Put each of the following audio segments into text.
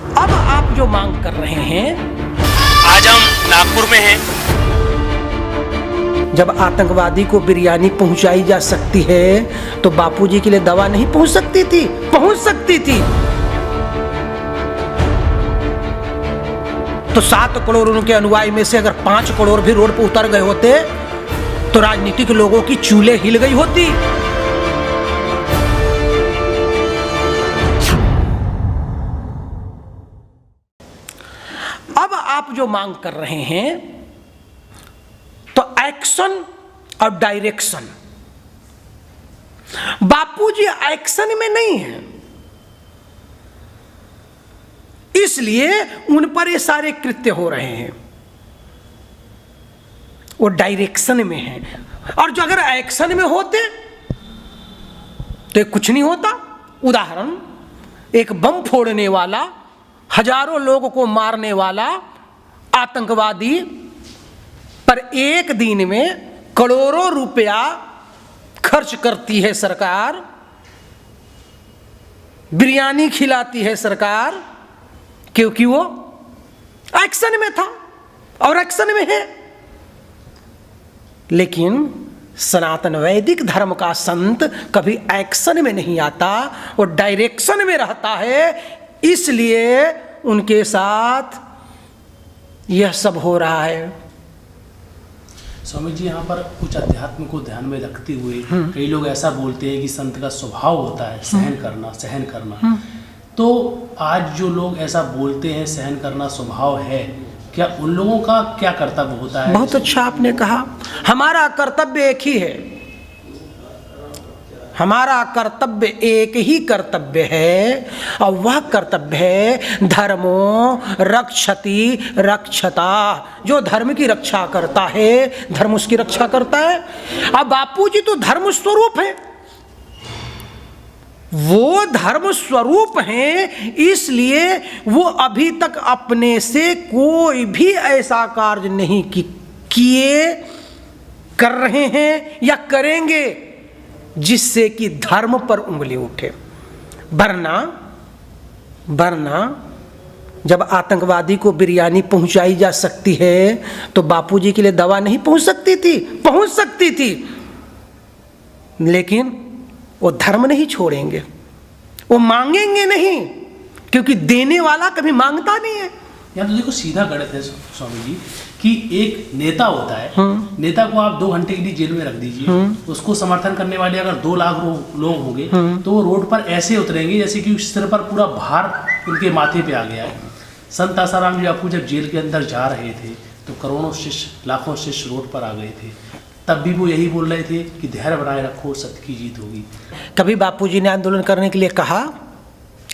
अब आप जो मांग कर रहे हैं, आज हम नागपुर में हैं। जब आतंकवादी को बिरयानी पहुंचाई जा सकती है तो बापूजी के लिए दवा नहीं पहुंच सकती थी? पहुंच सकती थी। तो 7 करोड़ उनके अनुयायी में से अगर 5 करोड़ भी रोड पर उतर गए होते तो राजनीतिक लोगों की चूल्हे हिल गई होती। अब आप जो मांग कर रहे हैं तो एक्शन और डायरेक्शन, बापूजी एक्शन में नहीं है, इसलिए उन पर ये सारे कृत्य हो रहे हैं। वो डायरेक्शन में है, और जो अगर एक्शन में होते तो कुछ नहीं होता। उदाहरण, एक बम फोड़ने वाला, हजारों लोगों को मारने वाला आतंकवादी पर एक दिन में करोड़ों रुपया खर्च करती है सरकार, बिरयानी खिलाती है सरकार, क्योंकि वो एक्शन में था और एक्शन में है। लेकिन सनातन वैदिक धर्म का संत कभी एक्शन में नहीं आता, वो डायरेक्शन में रहता है, इसलिए उनके साथ यह सब हो रहा है। स्वामी जी, यहाँ पर कुछ अध्यात्म को ध्यान में रखते हुए कई लोग ऐसा बोलते हैं कि संत का स्वभाव होता है सहन करना। तो आज जो लोग ऐसा बोलते हैं सहन करना स्वभाव है, क्या उन लोगों का क्या कर्तव्य होता है? बहुत अच्छा आपने कहा। हमारा कर्तव्य एक ही है, हमारा कर्तव्य एक ही कर्तव्य है, और वह कर्तव्य है धर्मो रक्षति रक्षता। जो धर्म की रक्षा करता है, धर्म उसकी रक्षा करता है। अब बापूजी तो धर्म स्वरूप है, वो धर्म स्वरूप हैं, इसलिए वो अभी तक अपने से कोई भी ऐसा कार्य नहीं किए, कर रहे हैं या करेंगे जिससे कि धर्म पर उंगली उठे। वरना जब आतंकवादी को बिरयानी पहुंचाई जा सकती है तो बापूजी के लिए दवा नहीं पहुंच सकती थी? पहुंच सकती थी, लेकिन वो धर्म नहीं छोड़ेंगे, वो मांगेंगे नहीं, क्योंकि देने वाला कभी मांगता नहीं है। यहाँ तो देखो सीधा गणित है स्वामी जी, कि एक नेता होता है, नेता को आप 2 घंटे के लिए जेल में रख दीजिए, उसको समर्थन करने वाले अगर 2 लाख लोग होंगे तो वो रोड पर ऐसे उतरेंगे जैसे कि सिर पर पूरा भार उनके माथे पे आ गया है। संत आसाराम जी बापू जब जेल के अंदर जा रहे थे तो करोड़ों शिष्य, लाखों शिष्य रोड पर आ गए थे, तब भी वो यही बोल रहे थे कि धैर्य बनाए रखो, सत्य की जीत होगी। कभी बापूजी ने आंदोलन करने के लिए कहा,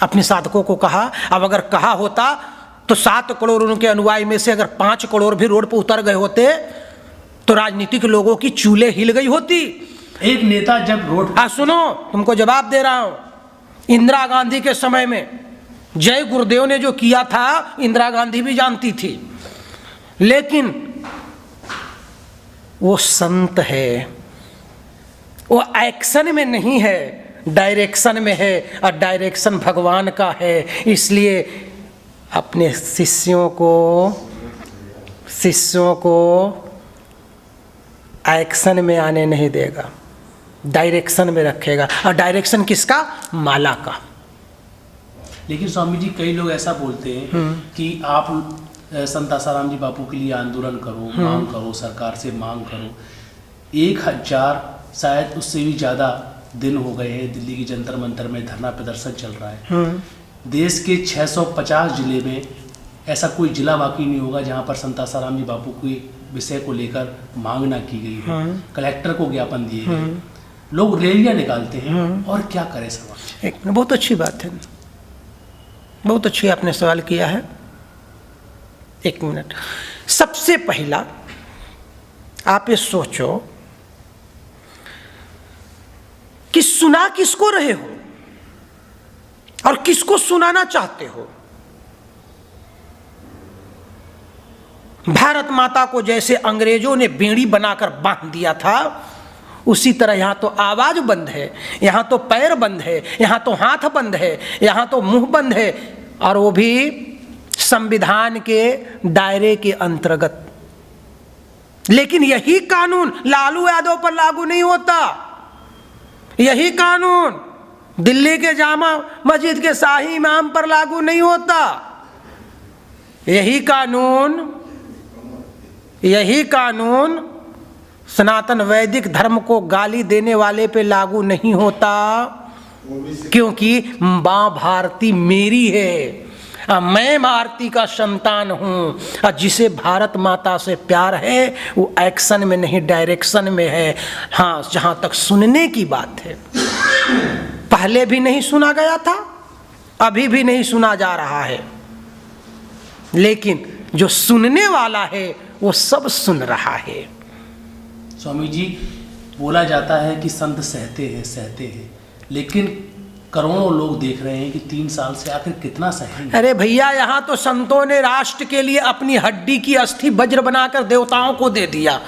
अपने साधकों को कहा? अब अगर कहा होता तो 7 करोड़ उनके अनुयायी में से अगर 5 करोड़ भी रोड पर उतर गए होते तो राजनीतिक लोगों की चूल्हे हिल गई होती। एक नेता जब रोड, सुनो, तुमको जवाब दे रहा हूं। इंदिरा गांधी के समय में जय गुरुदेव ने जो किया था, इंदिरा गांधी भी जानती थी, लेकिन वो संत है, वो एक्शन में नहीं है, डायरेक्शन में है, और डायरेक्शन भगवान का है। इसलिए अपने शिष्यों को एक्शन में आने नहीं देगा, डायरेक्शन में रखेगा। और डायरेक्शन किसका? माला का। लेकिन स्वामी जी, कई लोग ऐसा बोलते हैं कि आप संत आसाराम जी बापू के लिए आंदोलन करो, मांग करो, सरकार से मांग करो। 1000 शायद उससे भी ज़्यादा दिन हो गए हैं दिल्ली की जंतर मंतर में धरना प्रदर्शन चल रहा है। देश के 650 जिले में ऐसा कोई जिला बाकी नहीं होगा जहां पर संत आसाराम जी बापू के विषय को लेकर मांग ना की गई है। कलेक्टर को ज्ञापन दिए गए, लोग रैलियां निकालते हैं, और क्या करें समाज? एक बहुत अच्छी बात है, बहुत अच्छी आपने सवाल किया है। 1 मिनट, सबसे पहला आप ये सोचो कि सुना किसको रहे हो और किसको सुनाना चाहते हो। भारत माता को जैसे अंग्रेजों ने बेड़ी बनाकर बांध दिया था, उसी तरह यहां तो आवाज बंद है, यहां तो पैर बंद है, यहां तो हाथ बंद है, यहां तो मुंह बंद है, और वो भी संविधान के दायरे के अंतर्गत। लेकिन यही कानून लालू यादव पर लागू नहीं होता। यही कानून दिल्ली के जामा मस्जिद के शाही इमाम पर लागू नहीं होता। यही कानून सनातन वैदिक धर्म को गाली देने वाले पे लागू नहीं होता, क्योंकि मां भारती मेरी है, मैं भारती का संतान हूँ। जिसे भारत माता से प्यार है वो एक्शन में नहीं डायरेक्शन में है। हाँ, जहाँ तक सुनने की बात है, पहले भी नहीं सुना गया था, अभी भी नहीं सुना जा रहा है, लेकिन जो सुनने वाला है वो सब सुन रहा है। स्वामी जी, बोला जाता है कि संत सहते हैं, लेकिन करोड़ों लोग देख रहे हैं कि 3 साल से आखिर कितना सहेंगे। अरे भैया, यहाँ तो संतों ने राष्ट्र के लिए अपनी हड्डी की अस्थि वज्र बनाकर देवताओं को दे दिया।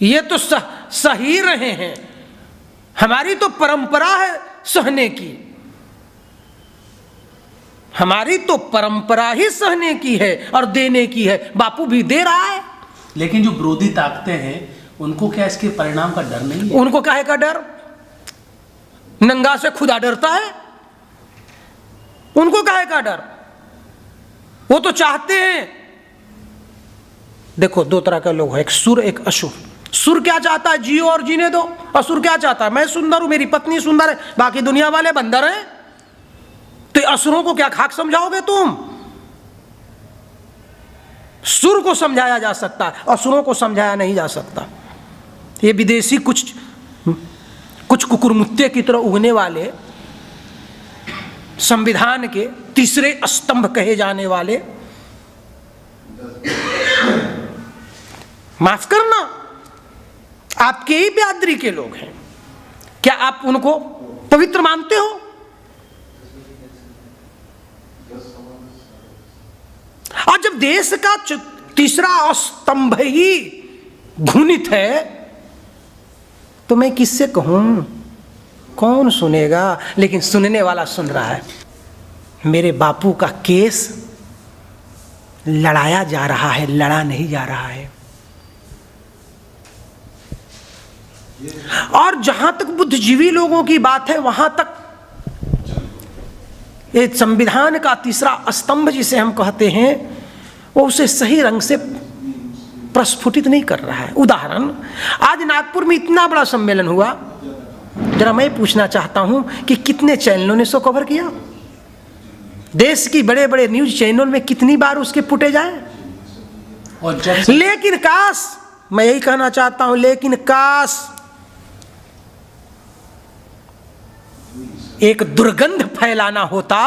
ये तो सही रहे हैं। हमारी तो परंपरा है सहने की, हमारी तो परंपरा ही सहने की है और देने की है। बापू भी दे रहा है। लेकिन जो विरोधी ताकतें हैं उनको क्या इसके परिणाम का डर नहीं है? उनको काहे का डर? नंगा से खुदा डरता है, उनको काहे का डर? वो तो चाहते हैं। देखो, 2 तरह के लोग हैं, एक सुर एक असुर। सुर क्या चाहता है? जियो और जीने दो। असुर क्या चाहता है? मैं सुंदर हूं, मेरी पत्नी सुंदर है, बाकी दुनिया वाले बंदर हैं। तो असुरों को क्या खाक समझाओगे तुम? सुर को समझाया जा सकता है, असुरों को समझाया नहीं जा सकता। ये विदेशी कुछ कुकुरमुत्ते की तरह उगने वाले, संविधान के तीसरे स्तंभ कहे जाने वाले, माफ करना, आपके ही बिरादरी के लोग हैं। क्या आप उनको पवित्र मानते हो? और जब देश का तीसरा स्तंभ ही घुनित है तो मैं किससे कहूं? कौन सुनेगा? लेकिन सुनने वाला सुन रहा है। मेरे बापू का केस लड़ाया जा रहा है, लड़ा नहीं जा रहा है। और जहां तक बुद्धिजीवी लोगों की बात है, वहां तक ये संविधान का तीसरा स्तंभ जिसे हम कहते हैं, वो उसे सही रंग से प्रस्फुटित नहीं कर रहा है। उदाहरण, आज नागपुर में इतना बड़ा सम्मेलन हुआ, जरा मैं पूछना चाहता हूं कि कितने चैनलों ने इसको कवर किया? देश की बड़े बड़े न्यूज चैनल में कितनी बार उसके फुटेज आए? और लेकिन काश, मैं यही कहना चाहता हूं, लेकिन काश एक दुर्गंध फैलाना होता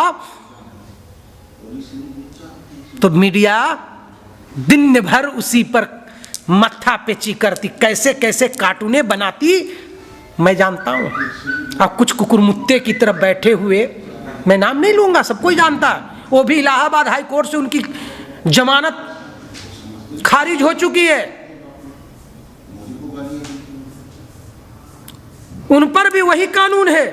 तो मीडिया दिन भर उसी पर मत्था पेची करती, कैसे कैसे कार्टूने बनाती। मैं जानता हूं, अब कुछ कुकुरमुत्ते की तरफ बैठे हुए, मैं नाम नहीं लूंगा, सबको जानता, वो भी इलाहाबाद हाई कोर्ट से उनकी जमानत खारिज हो चुकी है, उन पर भी वही कानून है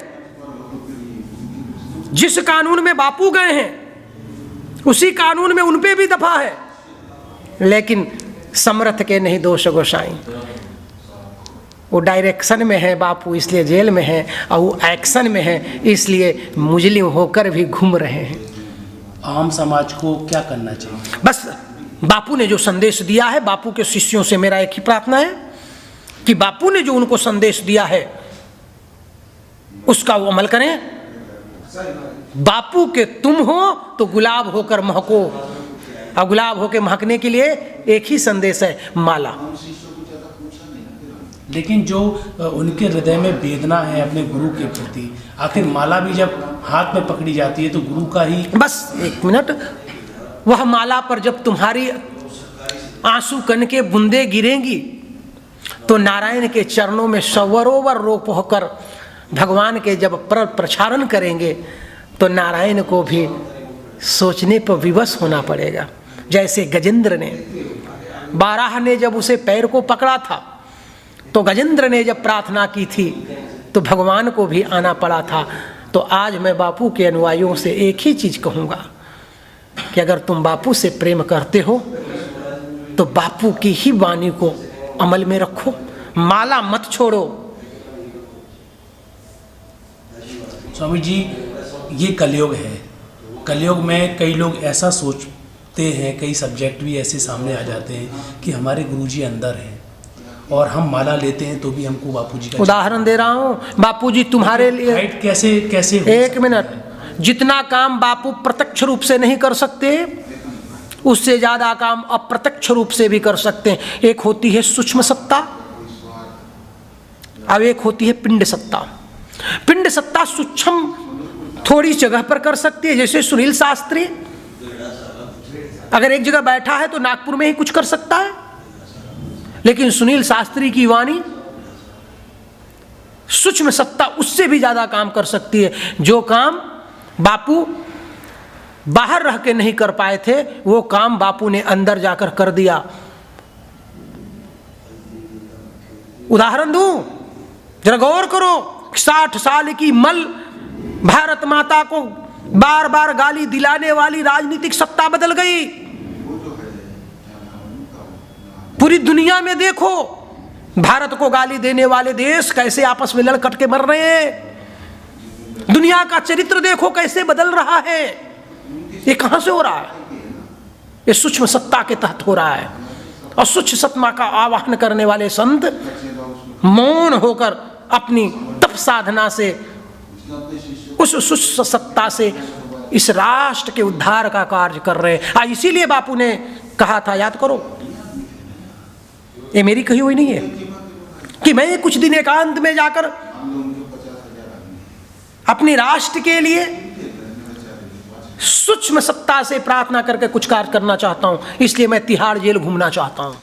जिस कानून में बापू गए हैं, उसी कानून में उन पे भी दफा है। लेकिन समर्थ के नहीं दोष गोसाई, वो डायरेक्शन में है बापू, इसलिए जेल में है, और वो एक्शन में है, इसलिए मुजलिम होकर भी घूम रहे हैं। आम समाज को क्या करना चाहिए? बस बापू ने जो संदेश दिया है, बापू के शिष्यों से मेरा एक ही प्रार्थना है कि बापू ने जो उनको संदेश दिया है उसका वो अमल करें। बापू के तुम हो तो गुलाब होकर महको, और गुलाब होकर महकने के लिए एक ही संदेश है, माला। लेकिन जो उनके हृदय में वेदना है अपने गुरु के प्रति, आखिर माला भी जब हाथ में पकड़ी जाती है तो गुरु का ही। बस एक मिनट, वह माला पर जब तुम्हारी आंसू कण के बूंदे गिरेंगी तो नारायण के चरणों में सरोवर रोप होकर भगवान के जब प्रचारण करेंगे तो नारायण को भी सोचने पर विवश होना पड़ेगा। जैसे गजेंद्र ने, बाराह ने जब उसे पैर को पकड़ा था तो गजेंद्र ने जब प्रार्थना की थी तो भगवान को भी आना पड़ा था। तो आज मैं बापू के अनुयायियों से एक ही चीज़ कहूँगा, कि अगर तुम बापू से प्रेम करते हो तो बापू की ही वाणी को अमल में रखो, माला मत छोड़ो। स्वामी जी, ये कलयुग है। कलयुग में कई लोग ऐसा सोचते हैं, कई सब्जेक्ट भी ऐसे सामने आ जाते हैं कि हमारे गुरुजी अंदर हैं और हम माला लेते हैं तो भी हमको बापूजी का उदाहरण दे रहा हूँ, बापूजी तुम्हारे लिए फाइट कैसे कैसे एक मिनट, जितना काम बापू प्रत्यक्ष रूप से नहीं कर सकते उससे ज्यादा काम अप्रत्यक्ष रूप से भी कर सकते हैं। एक होती है सूक्ष्म सत्ता, अब एक होती है पिंड सत्ता। पिंड सत्ता सूक्ष्म थोड़ी जगह पर कर सकती है, जैसे सुनील शास्त्री अगर एक जगह बैठा है तो नागपुर में ही कुछ कर सकता है, लेकिन सुनील शास्त्री की वाणी सूक्ष्म सत्ता उससे भी ज्यादा काम कर सकती है। जो काम बापू बाहर रह के नहीं कर पाए थे वो काम बापू ने अंदर जाकर कर दिया। उदाहरण दूं, जरा गौर करो, 60 साल की मल भारत माता को बार बार गाली दिलाने वाली राजनीतिक सत्ता बदल गई। पूरी दुनिया में देखो, भारत को गाली देने वाले देश कैसे आपस में लड़ कट के मर रहे हैं। दुनिया का चरित्र देखो कैसे बदल रहा है। ये कहां से हो रहा है? ये सूक्ष्म सत्ता के तहत हो रहा है। और सूक्ष्म सत्ता का आवाहन करने वाले संत मौन होकर अपनी तप साधना से, उस सूक्ष्म सत्ता से इस राष्ट्र के उद्धार का कार्य कर रहे हैं। इसीलिए बापू ने कहा था, याद करो, ये मेरी कही हुई नहीं है कि मैं कुछ दिन एकांत में जाकर अपने राष्ट्र के लिए सूक्ष्म सत्ता से प्रार्थना करके कुछ कार्य करना चाहता हूं, इसलिए मैं तिहाड़ जेल घूमना चाहता हूं।